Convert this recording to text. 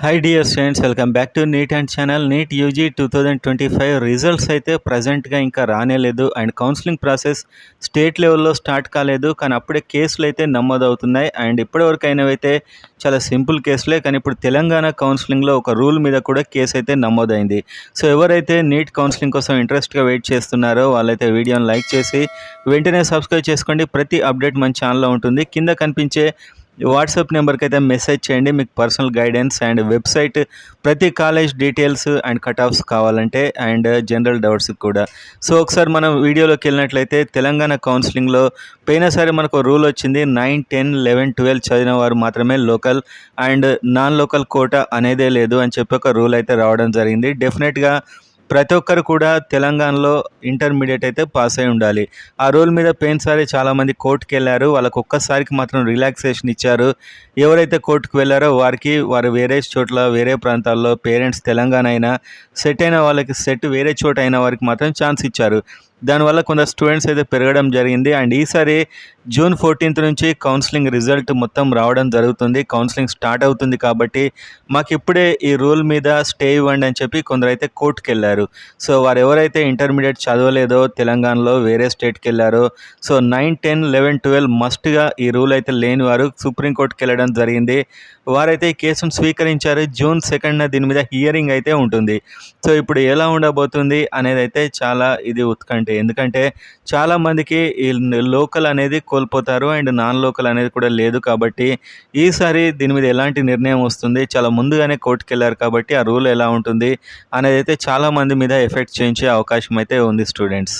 Hi dear students, welcome back to NEET and channel. NEET UG 2025 results అయితే ప్రజెంట్గా ఇంకా రానేలేదు. అండ్ కౌన్సిలింగ్ ప్రాసెస్ స్టేట్ లెవెల్లో start కాలేదు, కానీ అప్పుడే కేసులు అయితే నమోదవుతున్నాయి. అండ్ ఇప్పటివరకు అయినవైతే చాలా సింపుల్ కేసులే, కానీ ఇప్పుడు తెలంగాణ కౌన్సిలింగ్లో ఒక రూల్ మీద కూడా కేసు అయితే నమోదైంది. సో ఎవరైతే నీట్ కౌన్సిలింగ్ కోసం ఇంట్రెస్ట్గా వెయిట్ చేస్తున్నారో వాళ్ళైతే వీడియోని లైక్ చేసి వెంటనే సబ్స్క్రైబ్ చేసుకోండి. ప్రతి అప్డేట్ మన ఛానల్లో ఉంటుంది. కింద కనిపించే వాట్సాప్ నెంబర్కి అయితే మెసేజ్ చేయండి, మీకు పర్సనల్ గైడెన్స్ అండ్ వెబ్సైట్, ప్రతి college details and cut offs కావాలంటే, అండ్ జనరల్ డౌట్స్ కూడా. సో ఒకసారి మనం వీడియోలోకి వెళ్ళినట్లయితే తెలంగాణ కౌన్సిలింగ్లో పోయినసారి మనకు రూల్ వచ్చింది, 9, 10, 11, 12 చదివిన వారు మాత్రమే local and non local quota అనేదే లేదు అని చెప్పి ఒక రూల్ అయితే రావడం జరిగింది. డెఫినెట్గా ప్రతి ఒక్కరు కూడా తెలంగాణలో ఇంటర్మీడియట్ అయితే పాస్ అయి ఉండాలి. ఆ రూల్ మీద పోయినసారి చాలామంది కోర్టుకు వెళ్ళారు, వాళ్ళకు ఒక్కసారికి మాత్రం రిలాక్సేషన్ ఇచ్చారు. ఎవరైతే కోర్టుకు వెళ్ళారో వారు వేరే చోట్ల వేరే ప్రాంతాల్లో పేరెంట్స్ తెలంగాణ అయినా సెట్ అయిన వాళ్ళకి సెట్ వేరే చోట అయిన వారికి మాత్రం ఛాన్స్ ఇచ్చారు. దానివల్ల కొందరు స్టూడెంట్స్ అయితే పెరగడం జరిగింది. అండ్ ఈసారి జూన్ 14 నుంచి కౌన్సిలింగ్ రిజల్ట్ మొత్తం రావడం జరుగుతుంది. కౌన్సిలింగ్ స్టార్ట్ అవుతుంది కాబట్టి మాకు ఇప్పుడే ఈ రూల్ మీద స్టే ఇవ్వండి అని చెప్పి కొందరు అయితే కోర్టుకు వెళ్ళారు. సో వారు ఎవరైతే ఇంటర్మీడియట్ చదవలేదో తెలంగాణలో వేరే స్టేట్కి వెళ్ళారో, సో 9, 10, 11, 12 మస్ట్గా ఈ రూల్ అయితే లేని వారు సుప్రీంకోర్టుకి వెళ్ళడం జరిగింది. వారైతే ఈ కేసును స్వీకరించారు. జూన్ 2న దీని మీద హియరింగ్ అయితే ఉంటుంది. సో ఇప్పుడు ఎలా ఉండబోతుంది అనేది అయితే చాలా ఇది ఉత్కంఠ. ఎందుకంటే చాలామందికి ఈ లోకల్ అనేది కోల్పోతారు అండ్ నాన్ లోకల్ అనేది కూడా లేదు. కాబట్టి ఈసారి దీని మీద ఎలాంటి నిర్ణయం వస్తుంది, చాలా ముందుగానే కోర్టుకు వెళ్ళారు కాబట్టి ఆ రూల్ ఎలా ఉంటుంది అనేది అయితే చాలామంది మీద ఎఫెక్ట్ చేయించే అవకాశం అయితే ఉంది స్టూడెంట్స్.